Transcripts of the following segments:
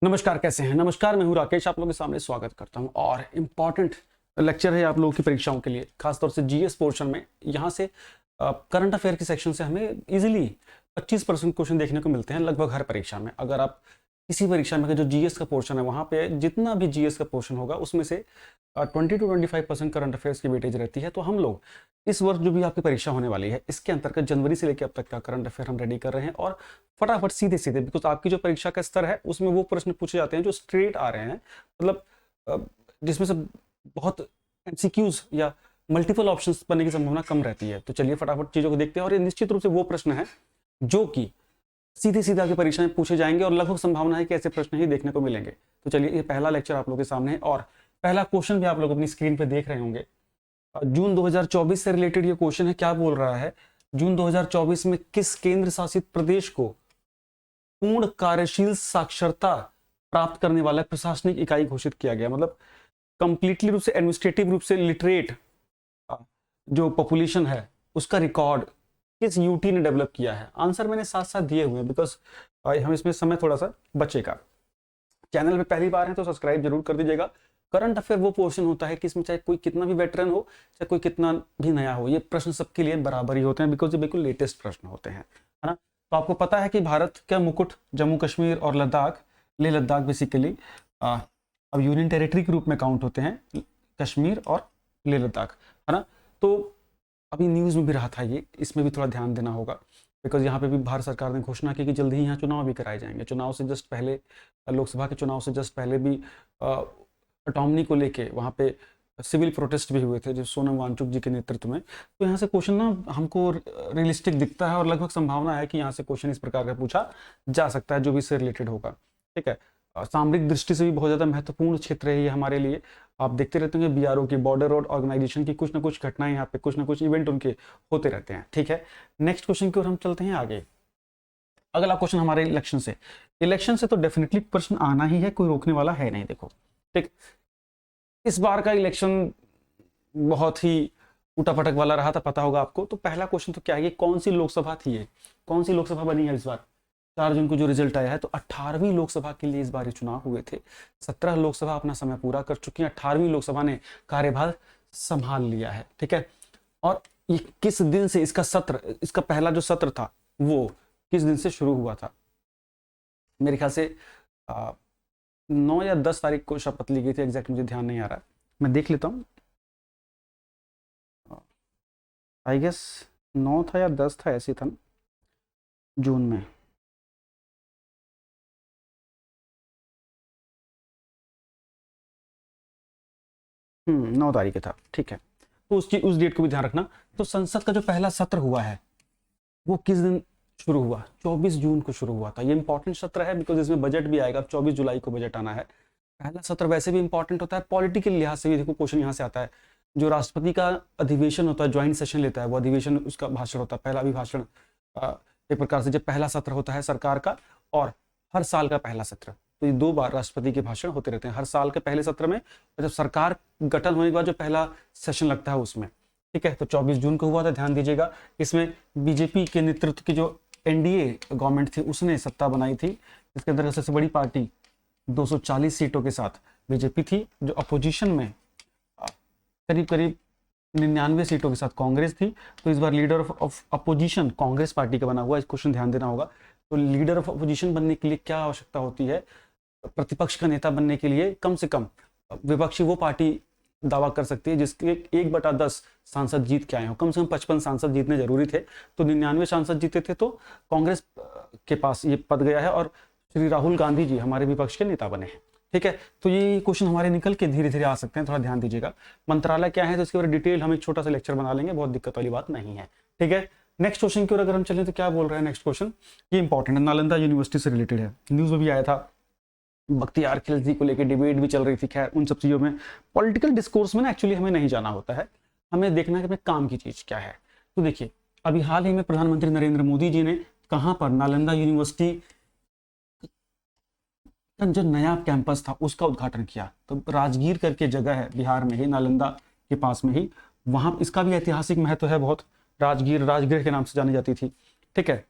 नमस्कार, कैसे हैं? नमस्कार, मैं हूं राकेश, आप लोगों के सामने स्वागत करता हूं और इम्पॉर्टेंट लेक्चर है आप लोगों की परीक्षाओं के लिए, खासतौर से जीएस पोर्शन में। यहाँ से करंट अफेयर के सेक्शन से हमें इजीली 25% क्वेश्चन देखने को मिलते हैं लगभग हर परीक्षा में। अगर आप किसी परीक्षा में जो जीएस का पोर्शन है वहाँ पे जितना भी जीएस का पोर्शन होगा उसमें से 20 to 25% करंट अफेयर्स की वेटेज रहती है। तो हम लोग इस वर्ष जो भी आपकी परीक्षा होने वाली है इसके अंतर्गत जनवरी से लेकर अब तक का करंट अफेयर हम रेडी कर रहे हैं और फटाफट सीधे सीधे, बिकॉज आपकी जो परीक्षा का स्तर है उसमें वो प्रश्न पूछे जाते हैं जो स्ट्रेट आ रहे हैं, मतलब जिसमें से बहुत एमसीक्यूज या मल्टीपल ऑप्शंस बनने की संभावना कम रहती है। तो चलिए फटाफट चीज़ों को देखते हैं और ये निश्चित रूप से वो प्रश्न है जो कि सीधे सीधे आपकी परीक्षा में पूछे जाएंगे और लगभग संभावना है कि ऐसे प्रश्न ही देखने को मिलेंगे। तो चलिए, ये पहला लेक्चर आप लोगों के सामने है और पहला क्वेश्चन भी आप लोग अपनी स्क्रीन पे देख रहे होंगे। जून 2024 से रिलेटेड ये क्वेश्चन है। क्या बोल रहा है? जून 2024 में किस केंद्र शासित प्रदेश को पूर्ण कार्यशील साक्षरता प्राप्त करने वाला प्रशासनिक इकाई घोषित किया गया? मतलब कंप्लीटली रूप से एडमिनिस्ट्रेटिव रूप से लिटरेट जो पॉपुलेशन है उसका रिकॉर्ड किस यूटी ने डेवलप किया है? आंसर मैंने साथ साथ दिए हुए हैं बिकॉज हम इसमें समय थोड़ा सा बचेगा। चैनल पे पहली बार है तो सब्सक्राइब जरूर कर दीजिएगा। करंट अफेयर वो पोर्शन होता है कि इसमें चाहे कोई कितना भी वेटरन हो, चाहे कोई कितना भी नया हो, ये प्रश्न सबके लिए बराबर ही होते हैं बिकॉज ये बिल्कुल लेटेस्ट प्रश्न होते हैं, है ना। तो आपको पता है कि भारत का मुकुट जम्मू कश्मीर और लद्दाख, लेह लद्दाख बेसिकली अब यूनियन टेरिटरी के रूप में काउंट होते हैं, कश्मीर और लेह लद्दाख, है ना। तो अभी न्यूज़ में भी रहा था ये, इसमें भी थोड़ा ध्यान देना होगा बिकॉज यहाँ पे भी भारत सरकार ने घोषणा की कि जल्दी ही यहाँ चुनाव भी कराए जाएंगे। चुनाव से जस्ट पहले, लोकसभा के चुनाव से जस्ट पहले भी अटॉमनी को लेके वहाँ पे सिविल प्रोटेस्ट भी हुए थे जो सोनम वांगचुक जी के नेतृत्व में। तो यहाँ से क्वेश्चन ना हमको रियलिस्टिक दिखता है और लगभग संभावना है कि यहाँ से क्वेश्चन इस प्रकार का पूछा जा सकता है जो भी इससे रिलेटेड होगा, ठीक है। सामरिक दृष्टि से भी बहुत ज़्यादा महत्वपूर्ण क्षेत्र है ये हमारे लिए। आप देखते रहते हैं बीआरओ की, बॉर्डर रोड ऑर्गेनाइजेशन की कुछ ना कुछ घटनाएं, यहाँ पे कुछ ना कुछ इवेंट उनके होते रहते हैं, ठीक है। नेक्स्ट क्वेश्चन की ओर हम चलते हैं आगे। अगला क्वेश्चन हमारे इलेक्शन से तो डेफिनेटली प्रश्न आना ही है, कोई रोकने वाला है नहीं। देखो, ठीक, इस बार का इलेक्शन बहुत ही उटापटक वाला रहा था, पता होगा आपको। तो पहला क्वेश्चन तो क्या है, कौन सी लोकसभा थी ये, कौन सी लोकसभा बनी है इस बार? 4 जून को जो रिजल्ट आया है, तो 18वीं लोकसभा के लिए इस बार ये चुनाव हुए थे। 17 लोकसभा अपना समय पूरा कर चुकी है, 18वीं लोकसभा ने कार्यभार संभाल लिया है, ठीक है। और ये किस दिन से इसका सत्र, इसका पहला जो सत्र था वो किस दिन से शुरू हुआ था? मेरे ख्याल से 9 या 10 तारीख को शपथ ली गई थी, एग्जैक्ट मुझे ध्यान नहीं आ रहा, मैं देख लेता हूँ। आई गेस 9 था या 10 था, ऐसे था ना, जून में। हम्म, 9 तारीख था, ठीक है। तो उस डेट को भी ध्यान रखना। तो संसद का जो पहला सत्र हुआ है वो किस दिन शुरू हुआ? 24 जून को शुरू हुआ था। ये इंपॉर्टेंट सत्र है बिकॉज इसमें बजट भी आएगा। 24 जुलाई को बजट आना है। पहला सत्र वैसे भी इंपॉर्टेंट होता है, पॉलिटिकल लिहाज से भी। देखो क्वेश्चन यहाँ से आता है, जो राष्ट्रपति का अधिवेशन होता है, ज्वाइंट सेशन लेता है, वो अधिवेशन उसका भाषण होता है, पहला अभिभाषण। एक प्रकार से जब पहला सत्र होता है सरकार का, और हर साल का पहला सत्र, तो ये 2 बार राष्ट्रपति के भाषण होते रहते हैं, हर साल के पहले सत्र में और जब सरकार गठन होने के बाद जो पहला सेशन लगता है उसमें, ठीक है। तो 24 जून को हुआ था, ध्यान दीजिएगा। इसमें बीजेपी के नेतृत्व की जो एनडीए गवर्नमेंट थी उसने सत्ता बनाई थी, इसके अंदर सबसे बड़ी पार्टी 240 सीटों के साथ बीजेपी थी। जो अपोजिशन में करीब करीब 99 सीटों के साथ कांग्रेस थी। तो इस बार leader of opposition Congress party का बना हुआ है, क्वेश्चन ध्यान देना होगा। तो लीडर ऑफ अपोजिशन बनने के लिए क्या आवश्यकता होती है? प्रतिपक्ष का नेता बनने के लिए कम से कम विपक्षी वो पार्टी दावा कर सकती है जिसके 1/10 सांसद जीत के आए हो। कम से कम 55 सांसद जीतने जरूरी थे, तो 99 सांसद जीते थे, तो कांग्रेस के पास ये पद गया है और श्री राहुल गांधी जी हमारे विपक्ष के नेता बने हैं, ठीक है। तो ये क्वेश्चन हमारे निकल के धीरे धीरे आ सकते हैं, थोड़ा ध्यान दीजिएगा। मंत्रालय क्या है तो इसके बारे में डिटेल हम एक छोटा सा लेक्चर बना लेंगे, बहुत दिक्कत वाली बात नहीं है, ठीक है। नेक्स्ट क्वेश्चन की ओर अगर हम चलें तो क्या बोल रहे हैं नेक्स्ट क्वेश्चन, ये इंपॉर्टेंट है, नालंदा यूनिवर्सिटी से रिलेटेड है, न्यूज में भी आया था। बख्तियार खिलजी को लेकर डिबेट भी चल रही थी। खैर उन सब चीज़ों में, पॉलिटिकल डिस्कोर्स में ना एक्चुअली हमें नहीं जाना होता है, हमें देखना है कि अपने काम की चीज़ क्या है। तो देखिए, अभी हाल ही में प्रधानमंत्री नरेंद्र मोदी जी ने कहाँ पर नालंदा यूनिवर्सिटी का जो नया कैंपस था उसका उद्घाटन किया। तो राजगीर करके जगह है बिहार में ही, नालंदा के पास में ही, वहाँ इसका भी ऐतिहासिक महत्व है बहुत। राजगीर राजगृह के नाम से जानी जाती थी, ठीक है।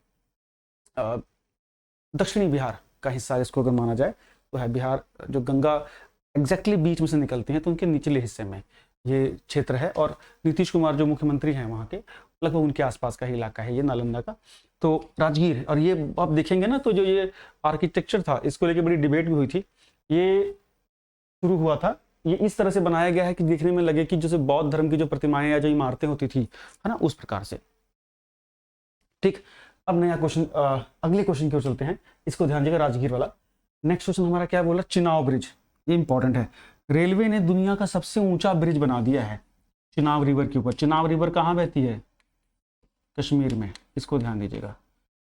दक्षिणी बिहार का हिस्सा इसको अगर माना जाए तो है बिहार, जो गंगा एग्जैक्टली बीच में से निकलती हैं तो उनके निचले हिस्से में ये क्षेत्र है। और नीतीश कुमार जो मुख्यमंत्री हैं वहाँ के, लगभग उनके आसपास का ही इलाका है ये नालंदा का। तो राजगीर है, और ये आप देखेंगे ना तो जो ये आर्किटेक्चर था इसको लेके बड़ी डिबेट भी हुई थी। ये शुरू हुआ था, ये इस तरह से बनाया गया है कि देखने में लगे कि जैसे बौद्ध धर्म की जो प्रतिमाएं या जो इमारतें होती थी, है ना, उस प्रकार से। ठीक, अब नया क्वेश्चन, अगले क्वेश्चन की ओर चलते हैं, इसको ध्यान दीजिएगा, राजगीर वाला। नेक्स्ट क्वेश्चन हमारा क्या बोला, चिनाव ब्रिज, ये इंपॉर्टेंट है। रेलवे ने दुनिया का सबसे ऊंचा ब्रिज बना दिया है चिनाव रिवर के ऊपर। चिनाव रिवर कहाँ बहती है, कश्मीर में, इसको ध्यान दीजिएगा।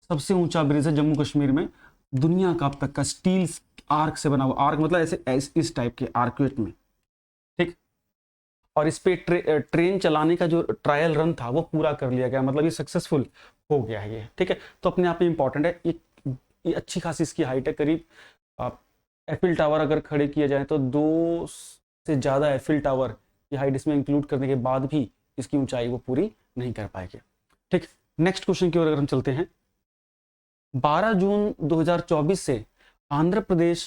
सबसे ऊंचा ब्रिज है जम्मू कश्मीर में, दुनिया का अब तक का, स्टील आर्क से बना हुआ, आर्क मतलब ऐसे इस टाइप के आर्कुएट में, ठीक। और इस पे ट्रेन चलाने का जो ट्रायल रन था वो पूरा कर लिया गया, मतलब ये सक्सेसफुल हो गया है ये, ठीक है। तो अपने आप में इंपॉर्टेंट है ये अच्छी खासी इसकी हाइट है, करीब एफिल टावर अगर खड़े किए जाए तो 2 से ज़्यादा एफिल टावर की हाइट इसमें इंक्लूड करने के बाद भी इसकी ऊंचाई वो पूरी नहीं कर पाएगी, ठीक। नेक्स्ट क्वेश्चन की ओर अगर हम चलते हैं, 12 जून 2024 से आंध्र प्रदेश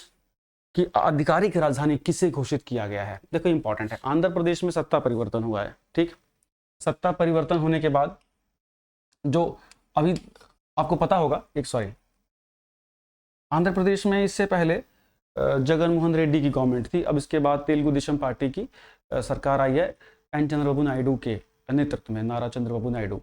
की आधिकारिक राजधानी किसे घोषित किया गया है। देखो इंपॉर्टेंट है, आंध्र प्रदेश में सत्ता परिवर्तन हुआ है, ठीक। सत्ता परिवर्तन होने के बाद जो अभी आपको पता होगा, आंध्र प्रदेश में इससे पहले जगन मोहन रेड्डी की गवर्नमेंट थी, अब इसके बाद तेलुगु देशम पार्टी की सरकार आई है एन चंद्रबाबू नायडू के नेतृत्व में। नारा चंद्रबाबू नायडू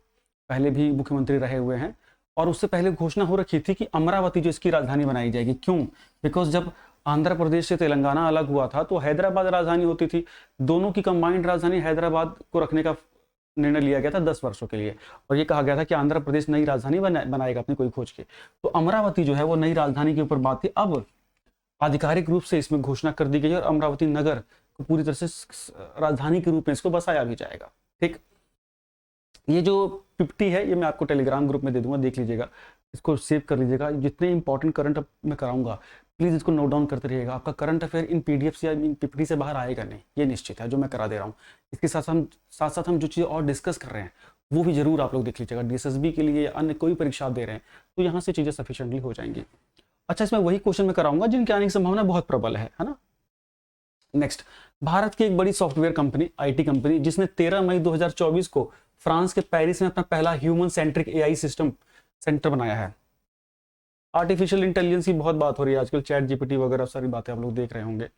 पहले भी मुख्यमंत्री रहे हुए हैं, और उससे पहले घोषणा हो रखी थी कि अमरावती जो इसकी राजधानी बनाई जाएगी। क्यों? बिकॉज जब आंध्र प्रदेश से तेलंगाना अलग हुआ था तो हैदराबाद राजधानी होती थी, दोनों की कंबाइंड राजधानी हैदराबाद को रखने का निर्णय लिया गया था 10 वर्षों के लिए, और ये कहा गया था कि आंध्र प्रदेश नई राजधानी बनाएगा अपनी कोई खोज के। तो अमरावती जो है वो नई राजधानी के ऊपर बात थी, अब आधिकारिक रूप से इसमें घोषणा कर दी गई और अमरावती नगर को पूरी तरह से राजधानी के रूप में इसको बसाया भी जाएगा, ठीक। ये जो 50 है ये मैं आपको टेलीग्राम ग्रुप में दे दूंगा, देख लीजिएगा, इसको सेव कर लीजिएगा। जितने इंपॉर्टेंट करंट मैं कराऊंगा प्लीज इसको नोट डाउन करते रहिएगा। आपका करंट अफेयर इन पीडीएफ या इन पीपीटी से बाहर आएगा नहीं, ये निश्चित है जो मैं करा दे रहा हूँ। इसके साथ साथ हम जो चीज़ें और डिस्कस कर रहे हैं वो भी जरूर आप लोग देख लीजिएगा। डीएसएसबी के लिए या अन्य कोई परीक्षा आप दे रहे हैं तो यहाँ से चीज़ें सफिशिएंटली हो जाएंगी। अच्छा, इसमें वही क्वेश्चन मैं कराऊंगा जिनके आने की संभावना बहुत प्रबल है ना। नेक्स्ट, भारत की एक बड़ी सॉफ्टवेयर कंपनी, आईटी कंपनी, जिसने 13 मई 2024 को फ्रांस के पेरिस में अपना पहला human centric AI system centre बनाया है। आर्टिफिशियल इंटेलिजेंस की बहुत बात हो रही है आजकल, चैट जीपीटी वगैरह सारी बातें आप लोग देख रहे होंगे।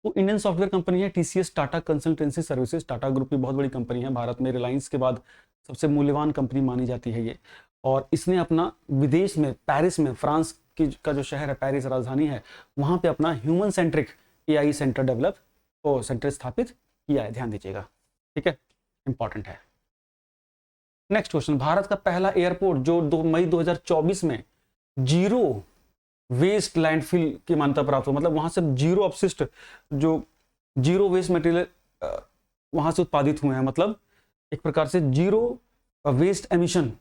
वो इंडियन सॉफ्टवेयर कंपनी है TCS Tata consultancy services. Tata group की बहुत बड़ी कंपनी है, भारत में रिलायंस के बाद सबसे मूल्यवान कंपनी मानी जाती है ये। और इसने अपना विदेश में, पेरिस में, फ्रांस की का जो शहर है पेरिस राजधानी है, वहाँ पे अपना human centric AI centre centre स्थापित किया है, ध्यान दीजिएगा, ठीक है, इंपॉर्टेंट है। नेक्स्ट क्वेश्चन, भारत का पहला एयरपोर्ट जो 2 मई 2024 में जीरो वेस्ट लैंडफिल की मान्यता प्राप्त हो, मतलब वहां से जीरो अपशिष्ट, जो जीरो वेस्ट मटेरियल वहां से उत्पादित हुए हैं, मतलब एक प्रकार से जीरो वेस्ट एमिशन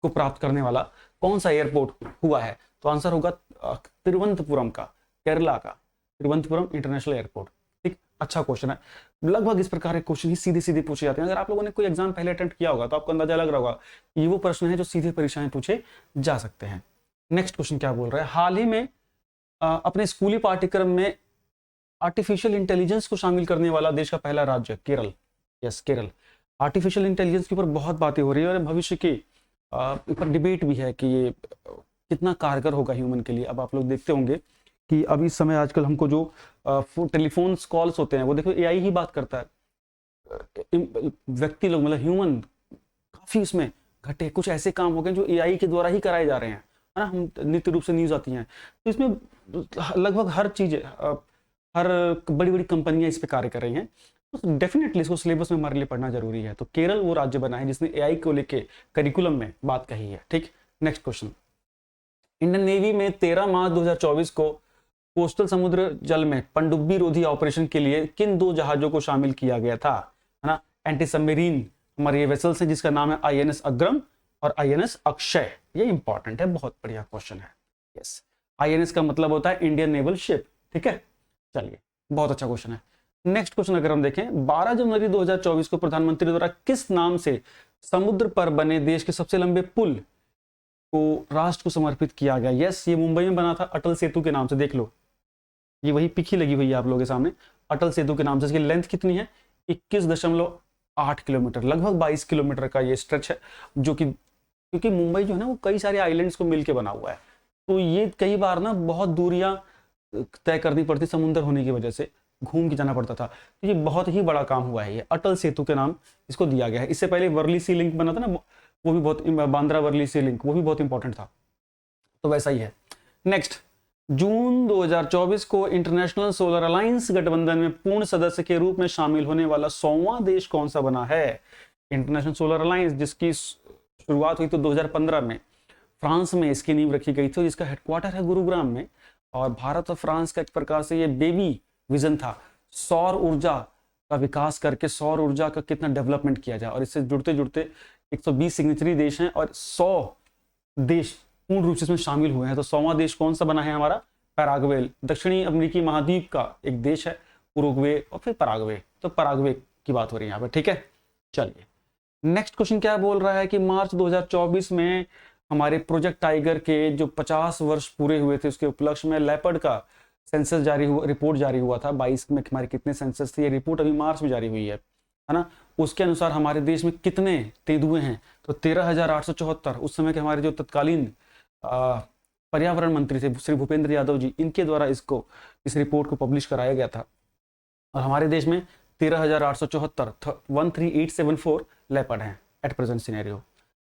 को प्राप्त करने वाला कौन सा एयरपोर्ट हुआ है? तो आंसर होगा तिरुवनंतपुरम का, केरला का तिरुवनंतपुरम इंटरनेशनल एयरपोर्ट, ठीक। अच्छा क्वेश्चन है, लगभग इस प्रकार के क्वेश्चन ही सीधे सीधे पूछे जाते हैं। अगर आप लोगों ने कोई एग्जाम पहले अटेम्प्ट किया होगा तो आपको अंदाजा लग रहा होगा ये वो प्रश्न है जो सीधे परीक्षाएं पूछे जा सकते हैं। नेक्स्ट क्वेश्चन क्या बोल रहा है, हाल ही में अपने स्कूली पाठ्यक्रम में आर्टिफिशियल इंटेलिजेंस को शामिल करने वाला देश का पहला राज्य Kerala. Yes, Kerala. Artificial intelligence के ऊपर बहुत बातें हो रही है और भविष्य की ऊपर डिबेट भी है कि ये कितना कारगर होगा ह्यूमन के लिए। अब आप लोग देखते होंगे कि अभी इस समय आजकल हमको जो टेलीफोन कॉल्स होते हैं वो देखो एआई ही बात करता है। व्यक्ति लोग, मतलब ह्यूमन, काफी इसमें घटे, कुछ ऐसे काम हो गए जो एआई के द्वारा ही कराए जा रहे हैं, है ना। हम नित्य रूप से न्यूज आती हैं तो इसमें लगभग हर चीज, हर बड़ी बड़ी कंपनियां इस पे कार्य कर रही हैं, तो डेफिनेटली इसको सिलेबस में हमारे लिए पढ़ना जरूरी है। तो केरल वो राज्य बना है जिसने एआई को लेके करिकुलम में बात कही है, ठीक। नेक्स्ट क्वेश्चन, इंडियन नेवी में 13 मार्च 2024 को कोस्टल समुद्र जल में पनडुब्बी रोधी ऑपरेशन के लिए किन 2 जहाजों को शामिल किया गया था, है ना। एंटी सबमरीन हमारे ये वेसल्स हैं जिसका नाम है आईएनएस अग्रम और आईएनएस अक्षय। ये इंपॉर्टेंट है, बहुत बढ़िया क्वेश्चन है। यस, आईएनएस का मतलब होता है इंडियन नेवल शिप, ठीक है। चलिए, बहुत अच्छा क्वेश्चन है। नेक्स्ट क्वेश्चन अगर हम देखें, 12 जनवरी 2024 को प्रधानमंत्री द्वारा किस नाम से समुद्र पर बने देश के सबसे लंबे पुल को राष्ट्र को समर्पित किया गया। यस, ये मुंबई में बना था अटल सेतु के नाम से। देख लो, ये वही पिक ही लगी हुई है आप लोगों के सामने, अटल सेतु के नाम से। इसकी लेंथ कितनी है? 21.8 किलोमीटर, लगभग 22 किलोमीटर का ये स्ट्रेच है, जो कि क्योंकि मुंबई जो है ना वो कई सारे आइलैंड्स को मिलके बना हुआ है, तो ये कई बार ना बहुत दूरियां तय करनी पड़ती, समुद्र होने की वजह से घूम के जाना पड़ता था। तो ये बहुत ही बड़ा काम हुआ है, ये अटल सेतु के नाम इसको दिया गया है। इससे पहले वर्ली सी लिंक बना था ना, वो भी बहुत, बांद्रा वर्ली सी लिंक, वो भी बहुत इंपॉर्टेंट था, तो वैसा ही है। नेक्स्ट, जून 2024 को इंटरनेशनल सोलर अलायंस गठबंधन में पूर्ण सदस्य के रूप में शामिल होने वाला 100वां देश कौन सा बना है? इंटरनेशनल सोलर अलायंस, जिसकी शुरुआत हुई तो 2015 में फ्रांस में इसकी नींव रखी गई थी, जिसका हेडक्वार्टर है गुरुग्राम में। और भारत और फ्रांस का एक प्रकार से ये बेबी विजन था, सौर ऊर्जा का विकास करके सौर ऊर्जा का कितना डेवलपमेंट किया जाए। और इससे जुड़ते जुड़ते 120 सिग्नेचरी देश हैं और 100 देश पूर्ण रूप से इसमें शामिल हुए हैं। तो 100वां देश कौन सा बना है हमारा? पैराग्वे, दक्षिणी अमेरिकी महाद्वीप का एक देश है, उरुग्वे और फिर पैराग्वे। तो पैराग्वे की बात हो रही है यहाँ पे, ठीक है। चलिए, नेक्स्ट क्वेश्चन क्या बोल रहा है कि मार्च 2024 में हमारे प्रोजेक्ट टाइगर के जो 50 वर्ष पूरे हुए थे, उसके उपलक्ष्य में लेपर्ड का सेंसस जारी हुआ, रिपोर्ट जारी हुआ था। 22 में हमारे कितने सेंसस थे, ये रिपोर्ट अभी मार्च में जारी हुई है ना। उसके अनुसार हमारे देश में कितने तेंदुए हैं? तो 13,874। उस समय के हमारे जो तत्कालीन पर्यावरण मंत्री थे श्री भूपेंद्र यादव जी, इनके द्वारा इस रिपोर्ट को पब्लिश कराया गया था। और हमारे देश में 13,874 13874 लेपर्ड हैं at present scenario.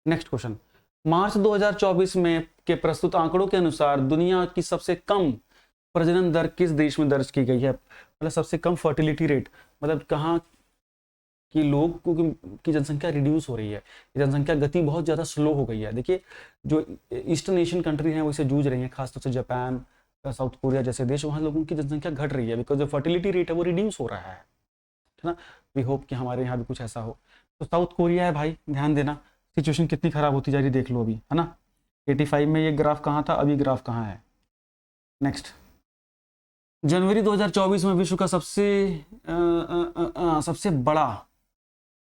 Next question, March 2024 में के प्रस्तुत आंकड़ों के अनुसार दुनिया की सबसे कम प्रजनन दर किस देश में दर्ज की गई है? मतलब सबसे कम फर्टिलिटी रेट, मतलब कहाँ कि लोग की जनसंख्या रिड्यूस हो रही है, जनसंख्या गति बहुत ज़्यादा स्लो हो गई है। देखिए, जो ईस्टर्न एशियन कंट्री हैं वो इससे जूझ रही हैं, खासतौर से जापान, साउथ कोरिया जैसे देश, वहाँ लोगों की जनसंख्या घट रही है, बिकॉज जो फर्टिलिटी रेट है वो रिड्यूस हो रहा है ना। वी होप कि हमारे यहाँ भी कुछ ऐसा हो। तो साउथ कोरिया है भाई, ध्यान देना, सिचुएशन कितनी खराब होती जा रही देख लो अभी, है ना। 85 में ये ग्राफ कहाँ था, अभी ग्राफ कहाँ है। नेक्स्ट, जनवरी 2024 में विश्व का सबसे बड़ा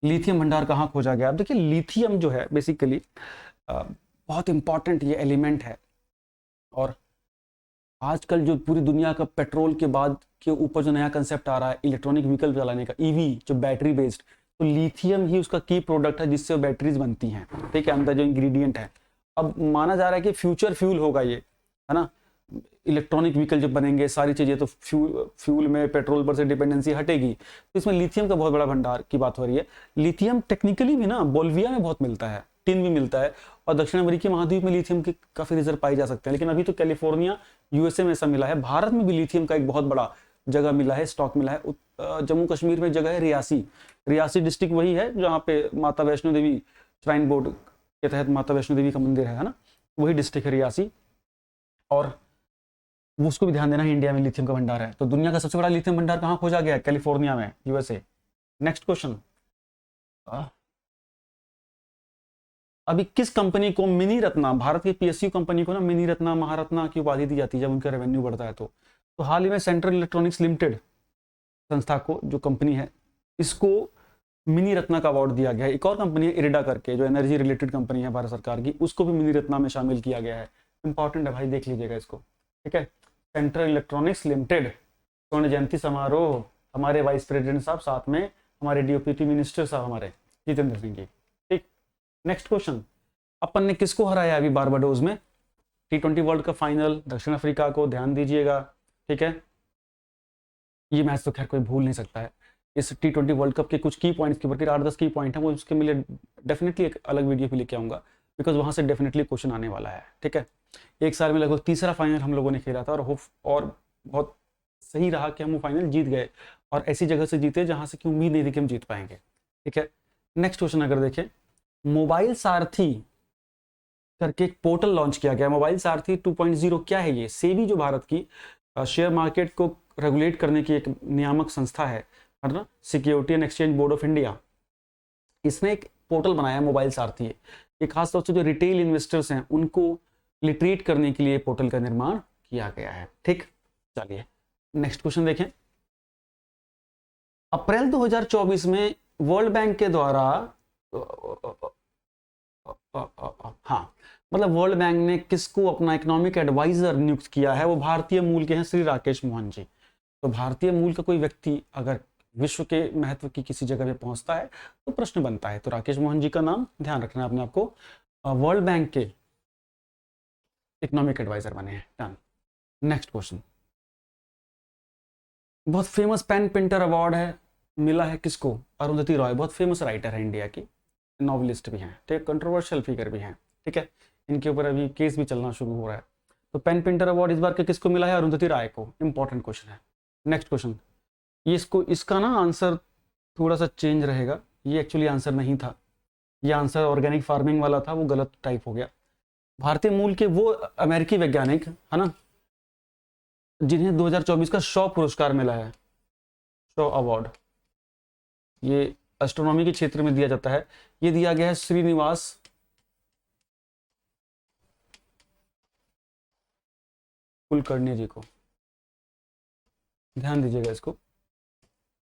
लिथियम भंडार कहाँ खोजा गया? अब देखिए, लिथियम जो है बेसिकली बहुत इंपॉर्टेंट ये एलिमेंट है। और आजकल जो पूरी दुनिया का पेट्रोल के बाद के ऊपर जो नया कंसेप्ट आ रहा है इलेक्ट्रॉनिक व्हीकल चलाने का, ईवी जो बैटरी बेस्ड, तो लिथियम ही उसका की प्रोडक्ट है जिससे बैटरीज बनती हैं, ठीक है, अंदर जो इंग्रेडिएंट है। अब माना जा रहा है कि फ्यूचर फ्यूल होगा ये, है ना। इलेक्ट्रॉनिक व्हीकल जब बनेंगे सारी चीज़ें, तो फ्यूल में पेट्रोल पर से डिपेंडेंसी हटेगी, तो इसमें लिथियम का बहुत बड़ा भंडार की बात हो रही है। लिथियम टेक्निकली भी ना बोल्विया में बहुत मिलता है, टिन भी मिलता है, और दक्षिण अमेरिकी महाद्वीप में लिथियम की काफ़ी रिजर्व पाई जा सकते हैं। लेकिन अभी तो कैलिफोर्निया यूएसए में ऐसा मिला है। भारत में भी लिथियम का एक बहुत बड़ा जगह मिला है, स्टॉक मिला है। जम्मू कश्मीर में जगह है रियासी डिस्ट्रिक्ट, वही है जहाँ पे माता वैष्णो देवी श्राइन बोर्ड के तहत माता वैष्णो देवी का मंदिर है ना, वही डिस्ट्रिक्ट है रियासी। और उसको भी ध्यान देना है, इंडिया में लिथियम का भंडार है। तो दुनिया का सबसे बड़ा लिथियम भंडार कहाँ खोजा गया है? कैलिफोर्निया में, यूएसए। नेक्स्ट क्वेश्चन, अभी किस कंपनी को मिनी रत्ना, भारत की पीएसयू कंपनी को ना मिनी रत्ना, महारत्ना की उपाधि दी जाती है जब उनका रेवेन्यू बढ़ता है। तो हाल ही में सेंट्रल इलेक्ट्रॉनिक्स लिमिटेड संस्था को, जो कंपनी है, इसको मिनी रत्ना का अवार्ड दिया गया है। एक और कंपनी है इरिडा करके, जो एनर्जी रिलेटेड कंपनी है भारत सरकार की, उसको भी मिनी रत्ना में शामिल किया गया है। इंपॉर्टेंट है भाई, देख लीजिएगा इसको, ठीक है। सेंट्रल इलेक्ट्रॉनिक्स लिमिटेड स्वर्ण जयंती समारोह, हमारे वाइस प्रेसिडेंट साहब, साथ में हमारे डीओपीटी मिनिस्टर साहब हमारे जितेंद्र सिंह जी, ठीक। नेक्स्ट क्वेश्चन, अपन ने किसको हराया अभी बारबाडोस में? T20 वर्ल्ड कप फाइनल, दक्षिण अफ्रीका को, ध्यान दीजिएगा, ठीक है। ये मैच तो खैर कोई भूल नहीं सकता है। इस T20 वर्ल्ड कप के कुछ की पॉइंट्स के ऊपर 8-10 की पॉइंट है, वो उसके लिए डेफिनेटली एक अलग वीडियो भी लेके आऊँगा, बिकॉज वहाँ से डेफिनेटली क्वेश्चन आने वाला है, ठीक है। एक साल में लगभग तीसरा फाइनल हम लोगों ने खेला था, और बहुत सही रहा कि हम वो फाइनल जीत गए, और ऐसी जगह से जीते जहाँ से कि उम्मीद नहीं थी कि हम जीत पाएंगे, ठीक है। नेक्स्ट क्वेश्चन अगर देखें, मोबाइल सारथी करके एक पोर्टल लॉन्च किया गया, मोबाइल सारथी 2.0 क्या है ये? सेबी जो भारत की शेयर मार्केट को रेगुलेट करने की एक नियामक संस्था है ना, security and exchange board of India, इसने एक पोर्टल बनाया मोबाइल सारथी। ये खास तौर से जो रिटेल इन्वेस्टर्स हैं उनको लिटरेट करने के लिए पोर्टल का निर्माण किया गया है, ठीक। चलिए नेक्स्ट क्वेश्चन देखें, अप्रैल 2024 में वर्ल्ड बैंक के द्वारा, हाँ, मतलब वर्ल्ड बैंक ने किसको अपना इकोनॉमिक एडवाइजर नियुक्त किया है, वो भारतीय मूल के हैं श्री राकेश मोहन जी। तो भारतीय मूल का कोई व्यक्ति अगर विश्व के महत्व की किसी जगह पे पहुंचता है तो प्रश्न बनता है। तो राकेश मोहन जी का नाम ध्यान रखना है अपने आपको, वर्ल्ड बैंक के इकोनॉमिक एडवाइजर बने हैं। डन। नेक्स्ट क्वेश्चन, बहुत फेमस पेन पेंटर अवार्ड है, मिला है किसको? अरुंधति रॉय, बहुत फेमस राइटर है इंडिया की, नॉवलिस्ट भी हैं, ठीक, कंट्रोवर्शियल फिगर भी हैं, ठीक है, इनके ऊपर अभी केस भी चलना शुरू हो रहा है। तो पेन पेंटर अवार्ड इस बार के किसको मिला है? अरुंधति राय को। इंपॉर्टेंट क्वेश्चन है। नेक्स्ट क्वेश्चन, ये इसका ना आंसर थोड़ा सा चेंज रहेगा, ये एक्चुअली आंसर नहीं था, ये आंसर ऑर्गेनिक फार्मिंग वाला था, वो गलत टाइप हो गया। भारतीय मूल के वो अमेरिकी वैज्ञानिक है ना जिन्हें 2024 का शॉ पुरस्कार मिला है, शॉ अवार्ड, ये एस्ट्रोनॉमी के क्षेत्र में दिया जाता है। ये दिया गया है श्रीनिवास कुलकर्णी जी को, ध्यान दीजिएगा, इसको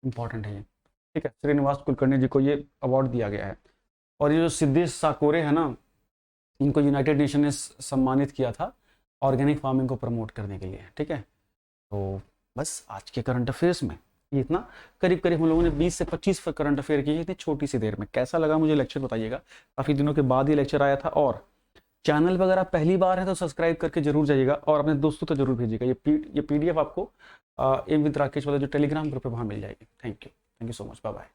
इंपॉर्टेंट है ये, ठीक है। श्रीनिवास कुलकर्णी जी को ये अवार्ड दिया गया है। और ये जो सिद्धेश साकोरे है ना, इनको यूनाइटेड नेशन ने सम्मानित किया था ऑर्गेनिक फार्मिंग को प्रमोट करने के लिए, ठीक है। तो बस आज के करंट अफेयर्स में ये इतना, करीब करीब हम लोगों ने 20 से 25 करंट अफेयर किए इतनी छोटी सी देर में। कैसा लगा मुझे लेक्चर बताइएगा, काफ़ी दिनों के बाद ये लेक्चर आया था। और चैनल पर अगर आप पहली बार है तो सब्सक्राइब करके जरूर जाइएगा और अपने दोस्तों तक जरूर भेजिएगा। ये PDF आपको एम विद राकेश वाला जो टेलीग्राम ग्रुप है वहाँ मिल जाएगी। Thank you so much, bye bye.